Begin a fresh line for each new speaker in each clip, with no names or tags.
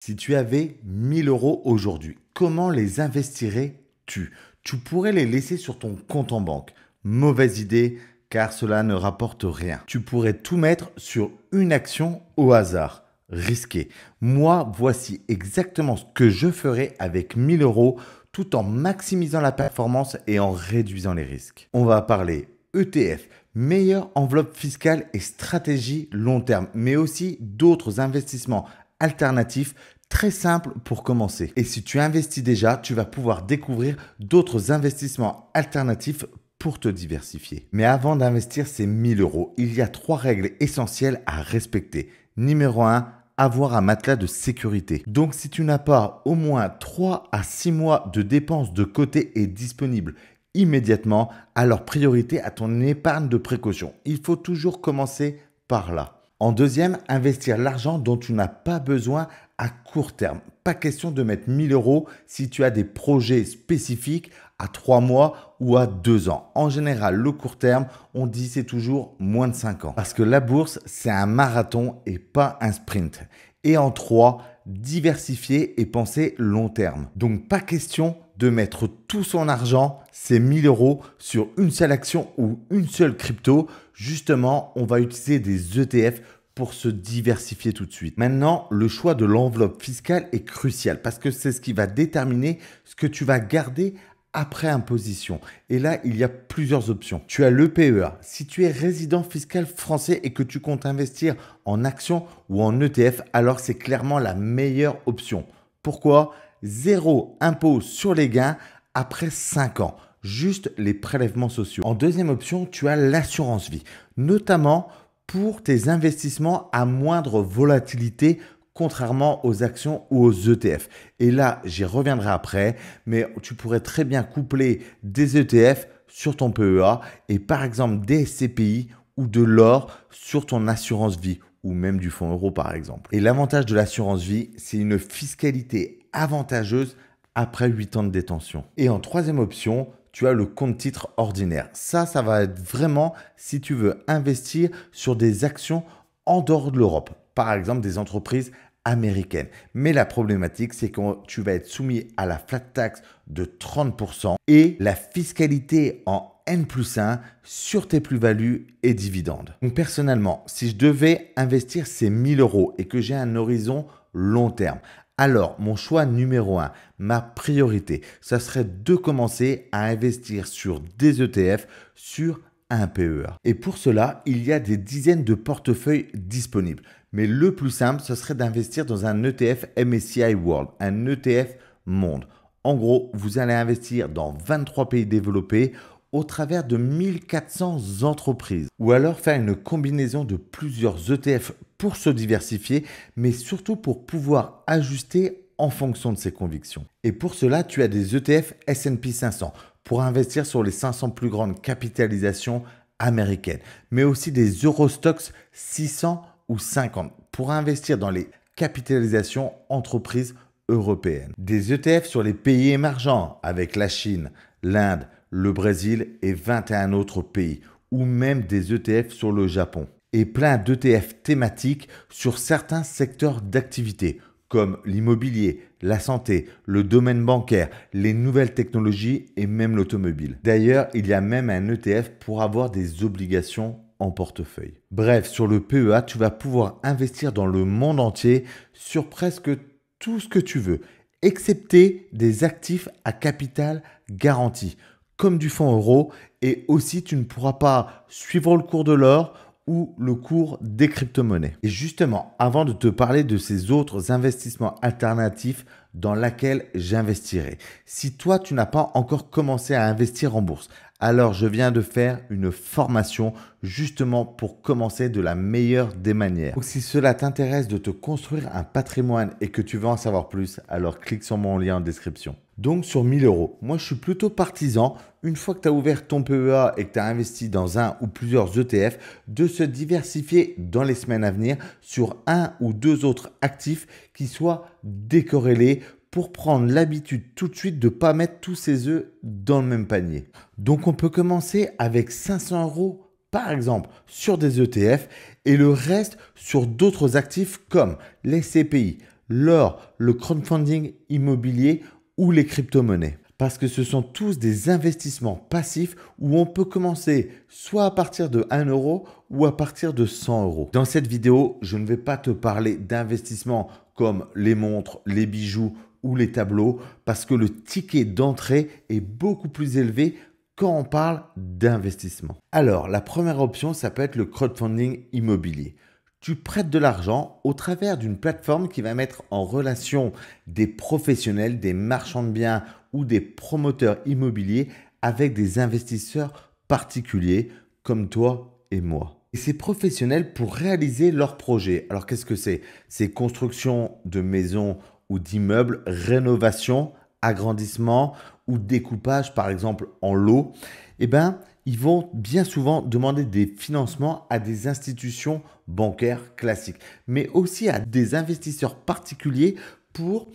Si tu avais 1 000 € aujourd'hui, comment les investirais-tu? Tu pourrais les laisser sur ton compte en banque. Mauvaise idée, car cela ne rapporte rien. Tu pourrais tout mettre sur une action au hasard. Risqué. Moi, voici exactement ce que je ferais avec 1 000 € tout en maximisant la performance et en réduisant les risques. On va parler ETF, meilleure enveloppe fiscale et stratégie long terme, mais aussi d'autres investissements alternatifs très simples pour commencer. Et si tu investis déjà, tu vas pouvoir découvrir d'autres investissements alternatifs pour te diversifier. Mais avant d'investir ces 1 000 €, il y a 3 règles essentielles à respecter. Numéro 1, avoir un matelas de sécurité. Donc si tu n'as pas au moins 3 à 6 mois de dépenses de côté et disponibles immédiatement, alors priorité à ton épargne de précaution. Il faut toujours commencer par là. En deuxième, investir l'argent dont tu n'as pas besoin à court terme. Pas question de mettre 1 000 € si tu as des projets spécifiques à 3 mois ou à 2 ans. En général, le court terme, on dit c'est toujours moins de 5 ans. Parce que la bourse, c'est un marathon et pas un sprint. Et en 3, diversifier et penser long terme. Donc pas question de mettre tout son argent, ces 1 000 € sur une seule action ou une seule crypto. Justement, on va utiliser des ETF pour se diversifier tout de suite. Maintenant, le choix de l'enveloppe fiscale est crucial parce que c'est ce qui va déterminer ce que tu vas garder après imposition. Et là, il y a plusieurs options. Tu as le PEA. Si tu es résident fiscal français et que tu comptes investir en actions ou en ETF, alors c'est clairement la meilleure option. Pourquoi? Zéro impôt sur les gains après 5 ans. Juste les prélèvements sociaux. En deuxième option, tu as l'assurance vie, notamment pour tes investissements à moindre volatilité, contrairement aux actions ou aux ETF. Et là, j'y reviendrai après, mais tu pourrais très bien coupler des ETF sur ton PEA et par exemple des SCPI ou de l'or sur ton assurance vie ou même du fonds euro par exemple. Et l'avantage de l'assurance vie, c'est une fiscalité avantageuse après 8 ans de détention. Et en troisième option, tu as le compte titre ordinaire. Ça va être vraiment si tu veux investir sur des actions en dehors de l'Europe. Par exemple, des entreprises américaines. Mais la problématique, c'est que tu vas être soumis à la flat tax de 30% et la fiscalité en N+1 sur tes plus-values et dividendes. Donc personnellement, si je devais investir ces 1 000 € et que j'ai un horizon long terme, alors mon choix numéro 1, ma priorité, ça serait de commencer à investir sur des ETF, sur un PEA. Et pour cela, il y a des dizaines de portefeuilles disponibles. Mais le plus simple, ce serait d'investir dans un ETF MSCI World, un ETF monde. En gros, vous allez investir dans 23 pays développés au travers de 1400 entreprises. Ou alors faire une combinaison de plusieurs ETF pour se diversifier, mais surtout pour pouvoir ajuster en fonction de ses convictions. Et pour cela, tu as des ETF S&P 500 pour investir sur les 500 plus grandes capitalisations américaines, mais aussi des Eurostoxx 600 ou 50 pour investir dans les capitalisations entreprises européennes. Des ETF sur les pays émergents avec la Chine, l'Inde, le Brésil et 21 autres pays, ou même des ETF sur le Japon. Et plein d'ETF thématiques sur certains secteurs d'activité, comme l'immobilier, la santé, le domaine bancaire, les nouvelles technologies et même l'automobile. D'ailleurs, il y a même un ETF pour avoir des obligations en portefeuille. Bref, sur le PEA, tu vas pouvoir investir dans le monde entier sur presque tout ce que tu veux, excepté des actifs à capital garanti, comme du fonds euro, et aussi tu ne pourras pas suivre le cours de l'or ou le cours des crypto-monnaies. Et justement, avant de te parler de ces autres investissements alternatifs dans lesquels j'investirai, si toi tu n'as pas encore commencé à investir en bourse, alors je viens de faire une formation justement pour commencer de la meilleure des manières. Donc si cela t'intéresse de te construire un patrimoine et que tu veux en savoir plus, alors clique sur mon lien en description. Donc sur 1 000 €, moi je suis plutôt partisan, une fois que tu as ouvert ton PEA et que tu as investi dans un ou plusieurs ETF, de se diversifier dans les semaines à venir sur un ou deux autres actifs qui soient décorrélés pour prendre l'habitude tout de suite de ne pas mettre tous ses œufs dans le même panier. Donc on peut commencer avec 500 € par exemple sur des ETF et le reste sur d'autres actifs comme les CPI, l'or, le crowdfunding immobilier ou les crypto-monnaies. Parce que ce sont tous des investissements passifs où on peut commencer soit à partir de 1 euro ou à partir de 100 euros. Dans cette vidéo, je ne vais pas te parler d'investissements comme les montres, les bijoux ou les tableaux parce que le ticket d'entrée est beaucoup plus élevé quand on parle d'investissement. Alors, la première option, ça peut être le crowdfunding immobilier. Tu prêtes de l'argent au travers d'une plateforme qui va mettre en relation des professionnels, des marchands de biens ou des promoteurs immobiliers avec des investisseurs particuliers comme toi et moi. Et ces professionnels pour réaliser leurs projets. Alors qu'est-ce que c'est? C'est construction de maisons ou d'immeubles, rénovation, agrandissement ou découpage par exemple en lots. Eh bien, ils vont bien souvent demander des financements à des institutions bancaires classiques, mais aussi à des investisseurs particuliers pour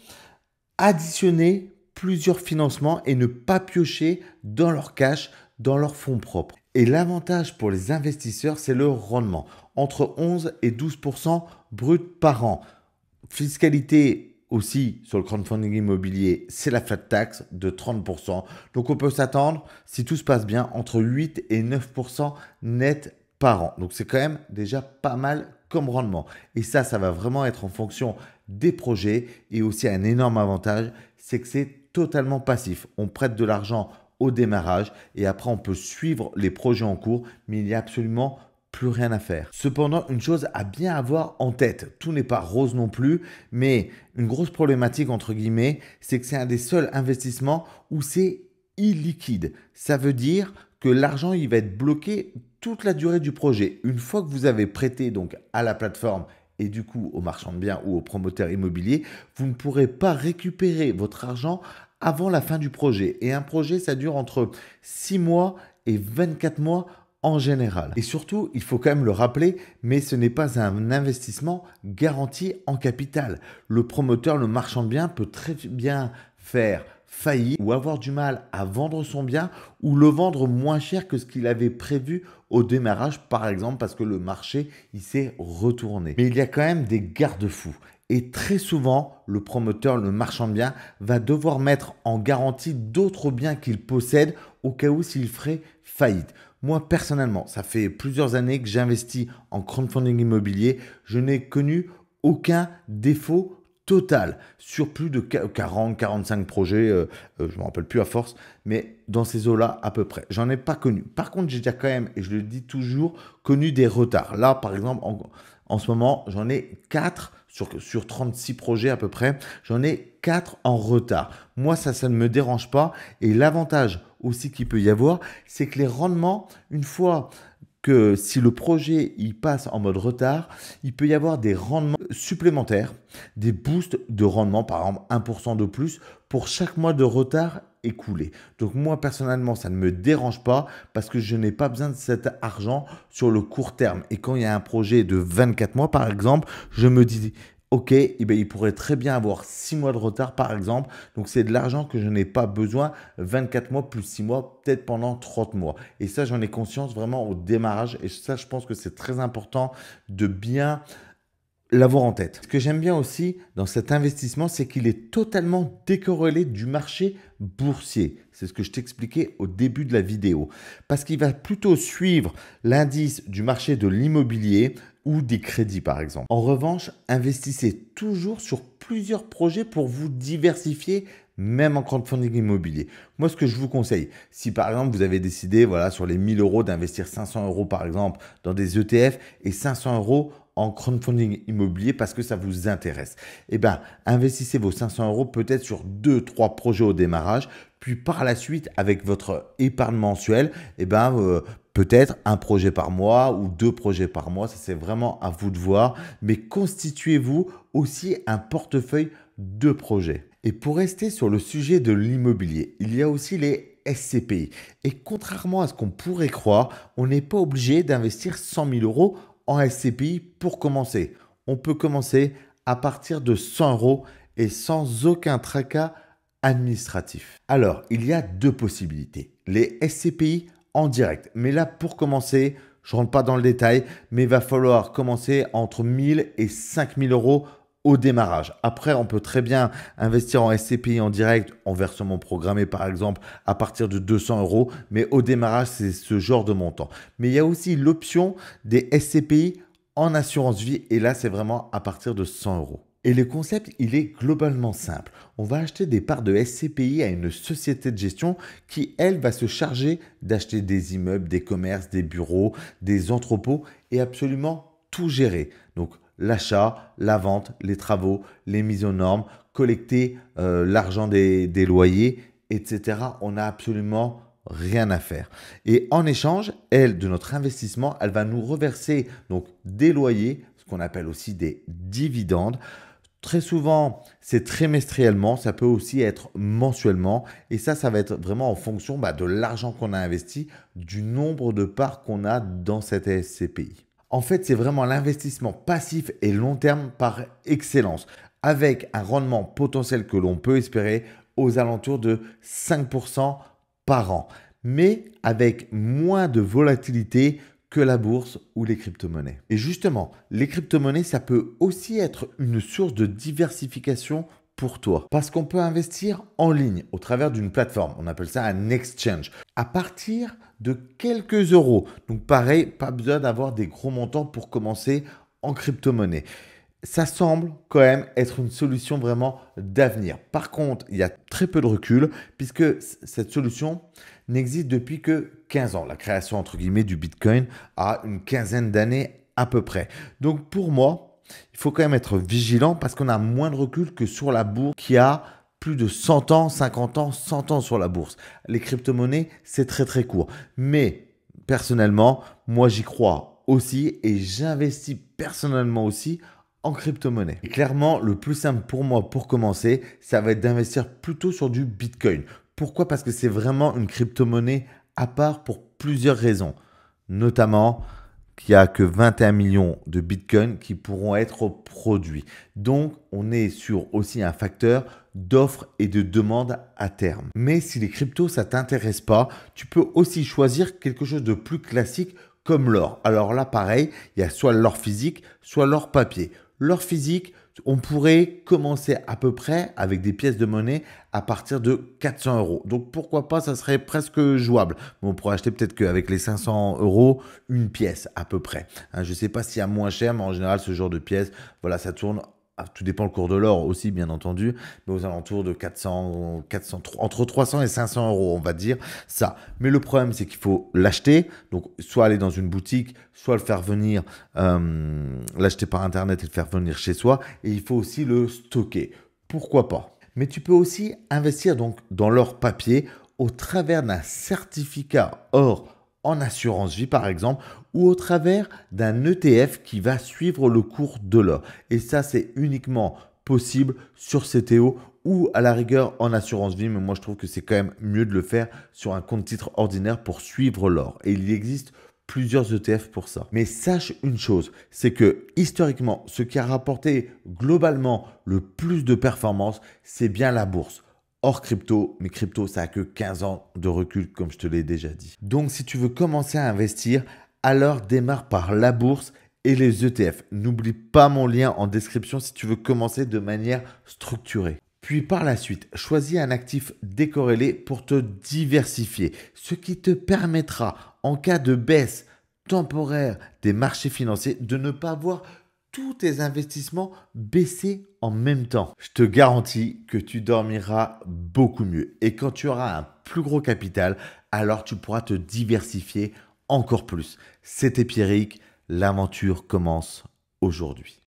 additionner plusieurs financements et ne pas piocher dans leur cash, dans leurs fonds propres. Et l'avantage pour les investisseurs, c'est le rendement, entre 11 et 12% brut par an. Fiscalité aussi sur le crowdfunding immobilier, c'est la flat tax de 30%. Donc on peut s'attendre, si tout se passe bien, entre 8 et 9% net par an. Donc c'est quand même déjà pas mal comme rendement. Et ça va vraiment être en fonction des projets. Et aussi un énorme avantage, c'est que c'est totalement passif. On prête de l'argent au démarrage et après on peut suivre les projets en cours, mais il n'y a absolument plus rien à faire. Cependant, une chose à bien avoir en tête, tout n'est pas rose non plus, mais une grosse problématique entre guillemets, c'est que c'est un des seuls investissements où c'est illiquide. Ça veut dire que l'argent il va être bloqué toute la durée du projet. Une fois que vous avez prêté donc à la plateforme et du coup aux marchands de biens ou aux promoteurs immobiliers, vous ne pourrez pas récupérer votre argent avant la fin du projet. Et un projet, ça dure entre 6 mois et 24 mois en général. Et surtout, il faut quand même le rappeler, mais ce n'est pas un investissement garanti en capital. Le promoteur, le marchand de biens peut très bien faire faillite ou avoir du mal à vendre son bien ou le vendre moins cher que ce qu'il avait prévu au démarrage, par exemple parce que le marché il s'est retourné. Mais il y a quand même des garde-fous. Et très souvent, le promoteur, le marchand de biens, va devoir mettre en garantie d'autres biens qu'il possède au cas où s'il ferait faillite. Moi, personnellement, ça fait plusieurs années que j'investis en crowdfunding immobilier. Je n'ai connu aucun défaut total sur plus de 40-45 projets. Je ne me rappelle plus à force, mais dans ces eaux-là, à peu près. J'en ai pas connu. Par contre, j'ai déjà quand même, et je le dis toujours, connu des retards. Là, par exemple, en ce moment, j'en ai 4 sur 36 projets à peu près. J'en ai 4 en retard. Moi, ça ne me dérange pas. Et l'avantage aussi qu'il peut y avoir, c'est que les rendements, une fois que si le projet il passe en mode retard, il peut y avoir des rendements supplémentaires, des boosts de rendement, par exemple 1% de plus pour chaque mois de retard écoulé. Donc moi personnellement, ça ne me dérange pas parce que je n'ai pas besoin de cet argent sur le court terme. Et quand il y a un projet de 24 mois par exemple, je me dis ok, eh bien, il pourrait très bien avoir 6 mois de retard par exemple. Donc, c'est de l'argent que je n'ai pas besoin 24 mois plus 6 mois, peut-être pendant 30 mois. Et ça, j'en ai conscience vraiment au démarrage. Et ça, je pense que c'est très important de bien l'avoir en tête. Ce que j'aime bien aussi dans cet investissement, c'est qu'il est totalement décorrélé du marché boursier. C'est ce que je t'expliquais au début de la vidéo. Parce qu'il va plutôt suivre l'indice du marché de l'immobilier ou des crédits par exemple. En revanche, investissez toujours sur plusieurs projets pour vous diversifier même en crowdfunding immobilier. Moi, ce que je vous conseille, si par exemple vous avez décidé voilà, sur les 1000 euros d'investir 500 euros par exemple dans des ETF et 500 euros en crowdfunding immobilier parce que ça vous intéresse. Eh bien, investissez vos 500 euros peut-être sur 2-3 projets au démarrage, puis par la suite, avec votre épargne mensuelle, eh bien, peut-être un projet par mois ou 2 projets par mois, ça c'est vraiment à vous de voir, mais constituez-vous aussi un portefeuille de projets. Et pour rester sur le sujet de l'immobilier, il y a aussi les SCPI. Et contrairement à ce qu'on pourrait croire, on n'est pas obligé d'investir 100 000 euros en SCPI pour commencer. On peut commencer à partir de 100 euros et sans aucun tracas administratif. Alors, il y a 2 possibilités. Les SCPI en direct. Mais là, pour commencer, je ne rentre pas dans le détail, mais il va falloir commencer entre 1000 et 5000 euros au démarrage. Après, on peut très bien investir en SCPI en direct, en versement programmé par exemple, à partir de 200 euros. Mais au démarrage, c'est ce genre de montant. Mais il y a aussi l'option des SCPI en assurance vie. Et là, c'est vraiment à partir de 100 euros. Et le concept, il est globalement simple. On va acheter des parts de SCPI à une société de gestion qui, elle, va se charger d'acheter des immeubles, des commerces, des bureaux, des entrepôts et absolument tout gérer. Donc, l'achat, la vente, les travaux, les mises aux normes, collecter l'argent des loyers, etc. On n'a absolument rien à faire. Et en échange, elle, de notre investissement, elle va nous reverser donc des loyers, ce qu'on appelle aussi des dividendes. Très souvent, c'est trimestriellement, ça peut aussi être mensuellement. Et ça va être vraiment en fonction de l'argent qu'on a investi, du nombre de parts qu'on a dans cette SCPI. En fait, c'est vraiment l'investissement passif et long terme par excellence, avec un rendement potentiel que l'on peut espérer aux alentours de 5% par an, mais avec moins de volatilité que la bourse ou les crypto-monnaies. Et justement, les crypto-monnaies, ça peut aussi être une source de diversification pour toi. Parce qu'on peut investir en ligne au travers d'une plateforme. On appelle ça un exchange. À partir de quelques euros. Donc pareil, pas besoin d'avoir des gros montants pour commencer en crypto-monnaie. Ça semble quand même être une solution vraiment d'avenir. Par contre, il y a très peu de recul puisque cette solution n'existe depuis que 15 ans. La création, entre guillemets, du Bitcoin a une quinzaine d'années à peu près. Donc pour moi, il faut quand même être vigilant parce qu'on a moins de recul que sur la bourse qui a plus de 100 ans, 50 ans, 100 ans sur la bourse. Les crypto-monnaies, c'est très très court. Mais personnellement, moi j'y crois aussi et j'investis personnellement aussi en crypto-monnaie. Et clairement, le plus simple pour moi pour commencer, ça va être d'investir plutôt sur du Bitcoin. Pourquoi? Parce que c'est vraiment une crypto-monnaie à part pour plusieurs raisons. Notamment qu'il n'y a que 21 millions de Bitcoin qui pourront être produits. Donc, on est sur aussi un facteur d'offre et de demande à terme. Mais si les cryptos, ça ne t'intéresse pas, tu peux aussi choisir quelque chose de plus classique comme l'or. Alors là, pareil, il y a soit l'or physique, soit l'or papier. L'or physique, on pourrait commencer à peu près avec des pièces de monnaie à partir de 400 euros. Donc pourquoi pas, ça serait presque jouable. Mais on pourrait acheter peut-être qu'avec les 500 euros, une pièce à peu près. Je ne sais pas s'il y a moins cher, mais en général, ce genre de pièces, voilà, ça tourne. Tout dépend le cours de l'or aussi, bien entendu, mais aux alentours de 400, entre 300 et 500 euros, on va dire ça. Mais le problème, c'est qu'il faut l'acheter, donc soit aller dans une boutique, soit le faire venir, l'acheter par Internet et le faire venir chez soi, et il faut aussi le stocker. Pourquoi pas? Mais tu peux aussi investir donc dans l'or papier au travers d'un certificat or en assurance vie par exemple, ou au travers d'un ETF qui va suivre le cours de l'or. Et ça, c'est uniquement possible sur CTO ou à la rigueur en assurance vie, mais moi je trouve que c'est quand même mieux de le faire sur un compte titre ordinaire pour suivre l'or. Et il existe plusieurs ETF pour ça. Mais sache une chose, c'est que historiquement, ce qui a rapporté globalement le plus de performance, c'est bien la bourse. Hors crypto, mais crypto, ça a que 15 ans de recul, comme je te l'ai déjà dit. Donc, si tu veux commencer à investir, alors démarre par la bourse et les ETF. N'oublie pas mon lien en description si tu veux commencer de manière structurée. Puis par la suite, choisis un actif décorrélé pour te diversifier, ce qui te permettra, en cas de baisse temporaire des marchés financiers, de ne pas voir tous tes investissements baisser en même temps. Je te garantis que tu dormiras beaucoup mieux. Et quand tu auras un plus gros capital, alors tu pourras te diversifier encore plus. C'était Pierrick, l'aventure commence aujourd'hui.